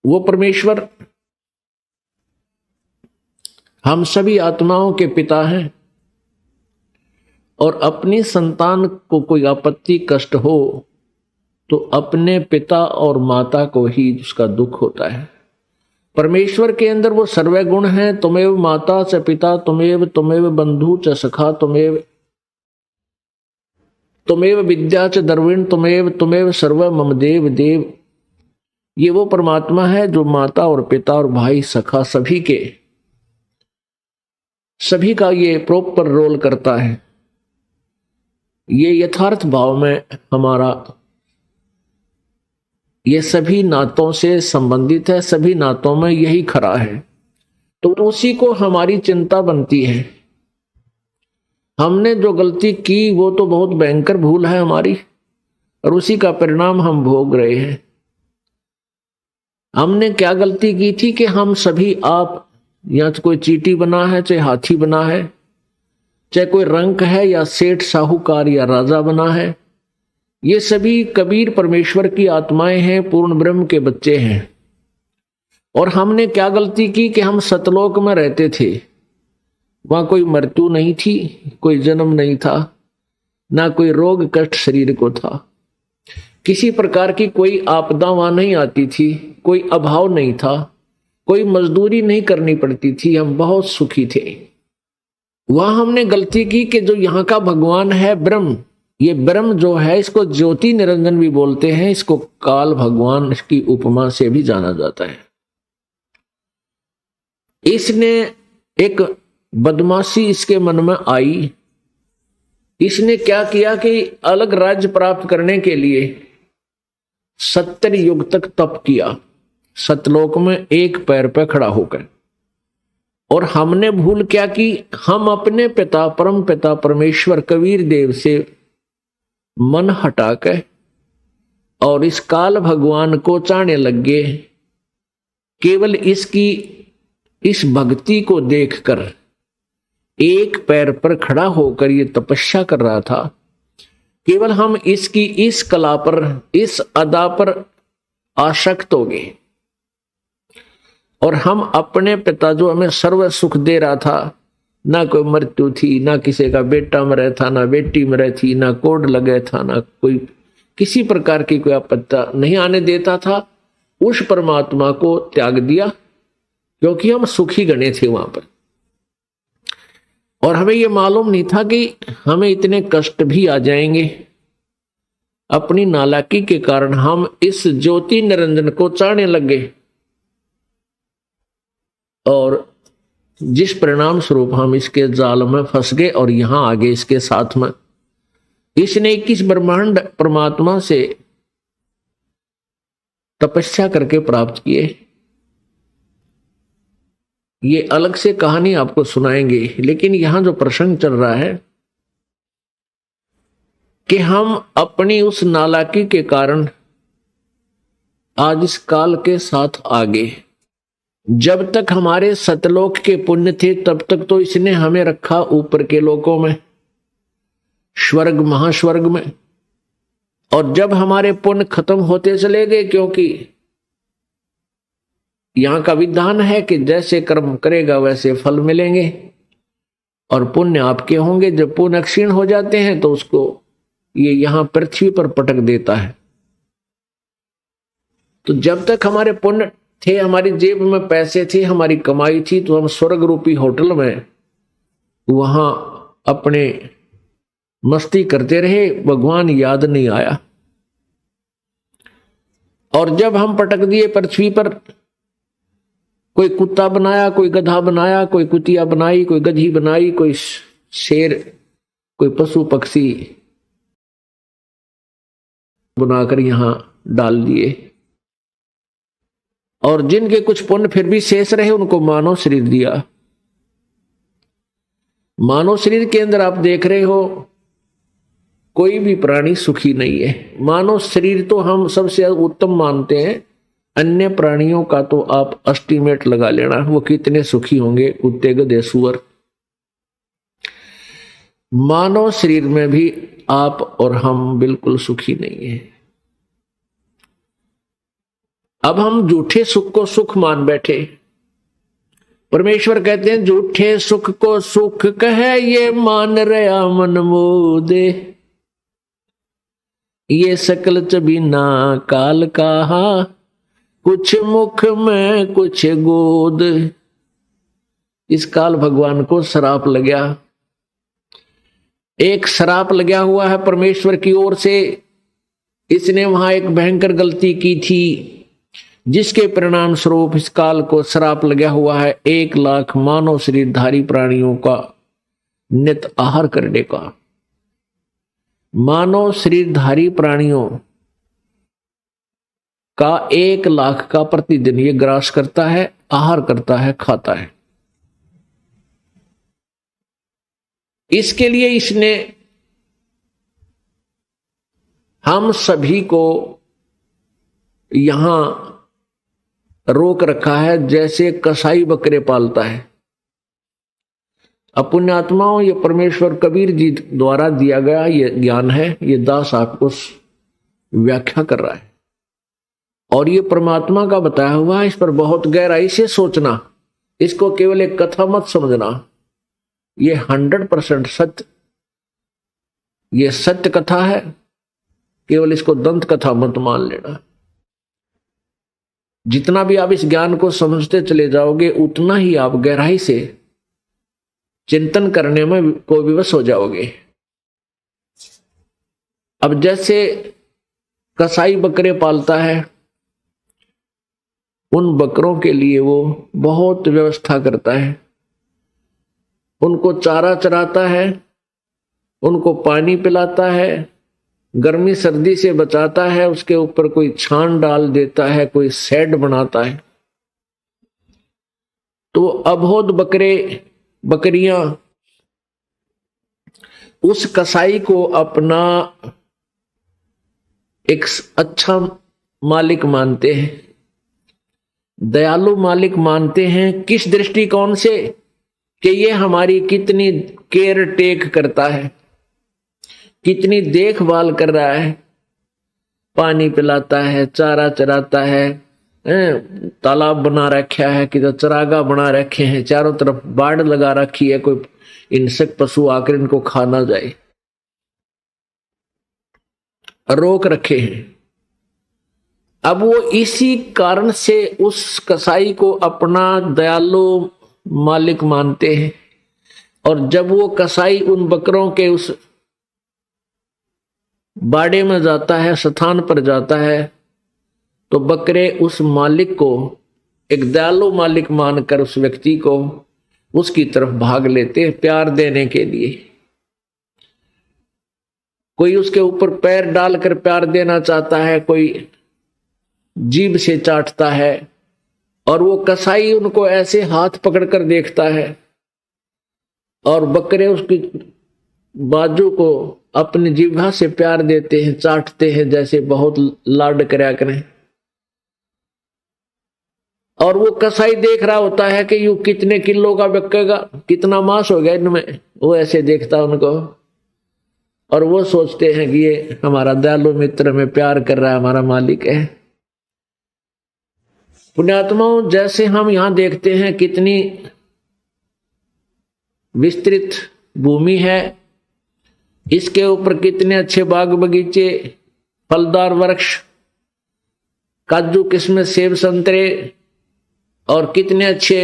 वो परमेश्वर हम सभी आत्माओं के पिता हैं और अपनी संतान को कोई आपत्ति कष्ट हो तो अपने पिता और माता को ही उसका दुख होता है। परमेश्वर के अंदर वो सर्व गुण है। तुमेव माता च पिता तुमेव बंधु च सखा तुमेव विद्या च द्रविण तुमेव सर्व मम देव देव। ये वो परमात्मा है जो माता और पिता और भाई सखा सभी का ये प्रॉपर रोल करता है। ये यथार्थ भाव में हमारा ये सभी नातों से संबंधित है, सभी नातों में यही खरा है। तो उसी को हमारी चिंता बनती है। हमने जो गलती की वो तो बहुत भयंकर भूल है हमारी और उसी का परिणाम हम भोग रहे हैं। हमने क्या गलती की थी कि हम सभी आप या तो कोई चींटी बना है, चाहे हाथी बना है, चाहे कोई रंक है या सेठ साहूकार या राजा बना है, ये सभी कबीर परमेश्वर की आत्माएं हैं, पूर्ण ब्रह्म के बच्चे हैं। और हमने क्या गलती की कि हम सतलोक में रहते थे। वहां कोई मृत्यु नहीं थी, कोई जन्म नहीं था, ना कोई रोग कष्ट शरीर को था, किसी प्रकार की कोई आपदा वहां नहीं आती थी, कोई अभाव नहीं था, कोई मजदूरी नहीं करनी पड़ती थी, हम बहुत सुखी थे। वहां हमने गलती की कि जो यहाँ का भगवान है ब्रह्म, ये ब्रह्म जो है इसको ज्योति निरंजन भी बोलते हैं, इसको काल भगवान की उपमा से भी जाना जाता है। इसने एक बदमाशी इसके मन में आई। इसने क्या किया कि अलग राज्य प्राप्त करने के लिए 70 युग तक तप किया, सतलोक में एक पैर पर खड़ा होकर। और हमने भूल क्या की, हम अपने पिता परम पिता परमेश्वर कबीर देव से मन हटाकर और इस काल भगवान को चाहने लग गए। केवल इसकी इस भक्ति को देखकर, एक पैर पर खड़ा होकर ये तपस्या कर रहा था, केवल हम इसकी इस कला पर, इस अदा पर आसक्त हो गए और हम अपने पिता जो हमें सर्व सुख दे रहा था, ना कोई मृत्यु थी, ना किसी का बेटा मरे था, ना बेटी मरे थी, ना कोड लगे था, ना कोई किसी प्रकार की कोई आपत्ता नहीं आने देता था, उस परमात्मा को त्याग दिया क्योंकि हम सुखी गणे थे वहां पर। और हमें यह मालूम नहीं था कि हमें इतने कष्ट भी आ जाएंगे। अपनी नालायकी के कारण हम इस ज्योति निरंजन को चाहने लगे और जिस परिणाम स्वरूप हम इसके जाल में फंस गए और यहां आगे इसके साथ में इसने 21 ब्रह्मांड परमात्मा से तपस्या करके प्राप्त किए। ये अलग से कहानी आपको सुनाएंगे, लेकिन यहां जो प्रसंग चल रहा है कि हम अपनी उस नालायकी के कारण आज इस काल के साथ आगे। जब तक हमारे सतलोक के पुण्य थे तब तक तो इसने हमें रखा ऊपर के लोकों में, स्वर्ग महास्वर्ग में। और जब हमारे पुण्य खत्म होते चले गए, क्योंकि यहां का विधान है कि जैसे कर्म करेगा वैसे फल मिलेंगे और पुण्य आपके होंगे। जब पुण्य क्षीण हो जाते हैं तो उसको ये यहां पृथ्वी पर पटक देता है। तो जब तक हमारे पुण्य थे, हमारी जेब में पैसे थे, हमारी कमाई थी, तो हम स्वर्ग रूपी होटल में वहां अपने मस्ती करते रहे, भगवान याद नहीं आया। और जब हम पटक दिए पृथ्वी पर, कोई कुत्ता बनाया, कोई गधा बनाया, कोई कुतिया बनाई, कोई गधी बनाई, कोई शेर, कोई पशु पक्षी बनाकर यहां डाल दिए। और जिनके कुछ पुण्य फिर भी शेष रहे उनको मानव शरीर दिया। मानव शरीर के अंदर आप देख रहे हो कोई भी प्राणी सुखी नहीं है। मानव शरीर तो हम सबसे उत्तम मानते हैं, अन्य प्राणियों का तो आप एस्टीमेट लगा लेना वो कितने सुखी होंगे, कुत्ते गधे सुअर। मानव शरीर में भी आप और हम बिल्कुल सुखी नहीं है। अब हम झूठे सुख को सुख मान बैठे। परमेश्वर कहते हैं झूठे सुख को सुख कहे ये मान रहा मन मोदे, ये सकल चबीना काल कहा, कुछ मुख में कुछ गोद। इस काल भगवान को श्राप लग गया, एक श्राप लगा हुआ है परमेश्वर की ओर से। इसने वहां एक भयंकर गलती की थी जिसके परिणाम स्वरूप इस काल को श्राप लगा हुआ है 1,00,000 मानव शरीरधारी प्राणियों का नित आहार करने का। मानव शरीरधारी प्राणियों का 1,00,000 का प्रतिदिन ये ग्रास करता है, आहार करता है, खाता है। इसके लिए इसने हम सभी को यहां रोक रखा है, जैसे कसाई बकरे पालता है। पुण्यात्माओं, ये परमेश्वर कबीर जी द्वारा दिया गया ये ज्ञान है, ये दास आपको व्याख्या कर रहा है और ये परमात्मा का बताया हुआ है। इस पर बहुत गहराई से सोचना, इसको केवल एक कथा मत समझना, ये 100% सत्य, ये सत्य कथा है। केवल इसको दंत कथा मत मान लेना। जितना भी आप इस ज्ञान को समझते चले जाओगे उतना ही आप गहराई से चिंतन करने में को विवश हो जाओगे। अब जैसे कसाई बकरे पालता है, उन बकरों के लिए वो बहुत व्यवस्था करता है, उनको चारा चराता है, उनको पानी पिलाता है, गर्मी सर्दी से बचाता है, उसके ऊपर कोई छान डाल देता है, कोई शेड बनाता है। तो अबोध बकरियां उस कसाई को अपना एक अच्छा मालिक मानते हैं, दयालु मालिक मानते हैं। किस दृष्टिकोण से? कि ये हमारी कितनी केयर टेक करता है, कितनी देखभाल कर रहा है, पानी पिलाता है, चारा चराता है, तालाब बना रखा है, कि तो चरागा बना रखे हैं, चारों तरफ बाड़ लगा रखी है, कोई हिंसक पशु आकर इनको खा ना जाए, रोक रखे हैं। अब वो इसी कारण से उस कसाई को अपना दयालु मालिक मानते हैं। और जब वो कसाई उन बकरों के उस बाड़े में जाता है, स्थान पर जाता है, तो बकरे उस मालिक को एक दयालु मालिक मानकर उस व्यक्ति को उसकी तरफ भाग लेते हैं प्यार देने के लिए। कोई उसके ऊपर पैर डालकर प्यार देना चाहता है, कोई जीभ से चाटता है, और वो कसाई उनको ऐसे हाथ पकड़कर देखता है और बकरे उसकी बाजू को अपनी जीभा से प्यार देते हैं, चाटते हैं, जैसे बहुत लाड करया करें। और वो कसाई देख रहा होता है कि यू कितने किलो का बिकेगा, कितना मांस हो गया इनमें, वो ऐसे देखता उनको और वो सोचते हैं कि ये हमारा दयालु मित्र में प्यार कर रहा है, हमारा मालिक है। पुण्यात्माओं, जैसे हम यहां देखते हैं कितनी विस्तृत भूमि है, इसके ऊपर कितने अच्छे बाग बगीचे, फलदार वृक्ष, काजू किस्में, सेब संतरे, और कितने अच्छे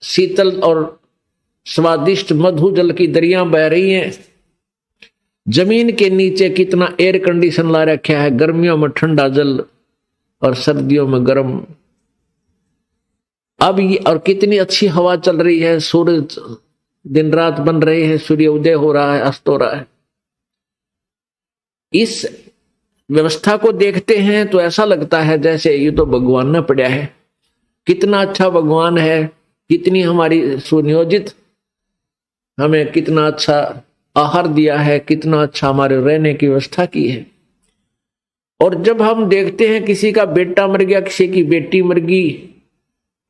शीतल और स्वादिष्ट मधु जल की दरियां बह रही हैं। जमीन के नीचे कितना एयर कंडीशन ला रखा है, गर्मियों में ठंडा जल और सर्दियों में गर्म। अब ये और कितनी अच्छी हवा चल रही है, सूरज दिन रात बन रहे हैं, सूर्य उदय हो रहा है, अस्त हो रहा है। इस व्यवस्था को देखते हैं तो ऐसा लगता है जैसे ये तो भगवान ने पड़ा है, कितना अच्छा भगवान है, कितनी हमारी सुनियोजित, हमें कितना अच्छा आहार दिया है, कितना अच्छा हमारे रहने की व्यवस्था की है। और जब हम देखते हैं किसी का बेटा मर गया, किसी की बेटी मर गई,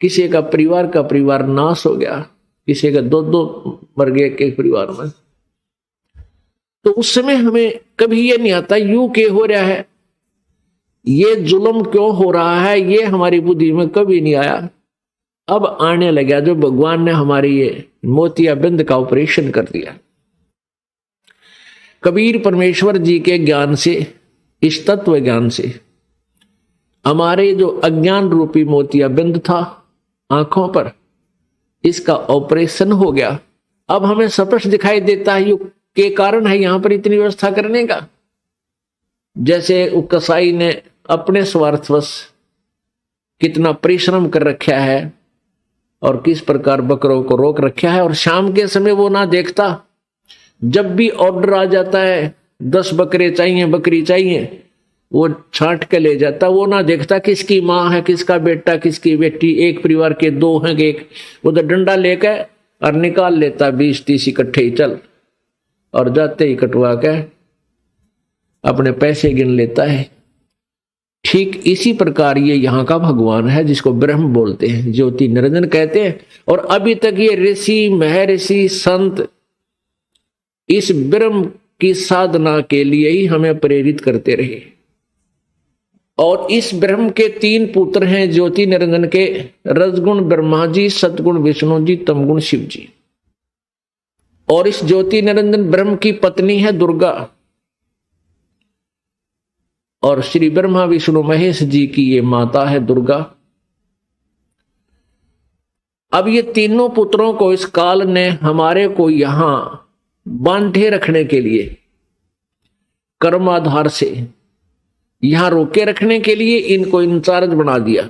किसी का परिवार नाश हो गया, किसी का दो मर गए एक परिवार में, तो उस समय हमें कभी ये नहीं आता यूं के हो रहा है, ये जुल्म क्यों हो रहा है, ये हमारी बुद्धि में कभी नहीं आया। अब आने लगा जो भगवान ने हमारी ये मोतियाबिंद का ऑपरेशन कर दिया। कबीर परमेश्वर जी के ज्ञान से, इस तत्व ज्ञान से हमारे जो अज्ञान रूपी मोतियाबिंद था आंखों पर, इसका ऑपरेशन हो गया। अब हमें स्पष्ट दिखाई देता है युग के कारण है यहां पर इतनी व्यवस्था करने का। जैसे कसाई ने अपने स्वार्थवश कितना परिश्रम कर रखा है और किस प्रकार बकरों को रोक रखा है, और शाम के समय वो ना देखता, जब भी ऑर्डर आ जाता है 10 बकरे चाहिए, बकरी चाहिए, वो छांट के ले जाता। वो ना देखता किसकी माँ है, किसका बेटा, किसकी बेटी, एक परिवार के 2 हैं कि एक, वो तो डंडा लेकर और निकाल लेता 20-30 इकट्ठे ही चल, और जाते ही कटवा के अपने पैसे गिन लेता है। ठीक इसी प्रकार ये यहाँ का भगवान है जिसको ब्रह्म बोलते हैं, ज्योति निरंजन कहते हैं। और अभी तक ये ऋषि, महर्षि, संत इस ब्रह्म की साधना के लिए ही हमें प्रेरित करते रहे। और इस ब्रह्म के 3 पुत्र हैं ज्योति निरंजन के, रजगुण ब्रह्मा जी, सतगुण विष्णु जी, तमगुण शिव जी। और इस ज्योति निरंजन ब्रह्म की पत्नी है दुर्गा, और श्री ब्रह्मा विष्णु महेश जी की ये माता है दुर्गा। अब ये तीनों पुत्रों को इस काल ने हमारे को यहां बांधे रखने के लिए, कर्माधार से यहां रोके रखने के लिए इनको इंचार्ज बना दिया।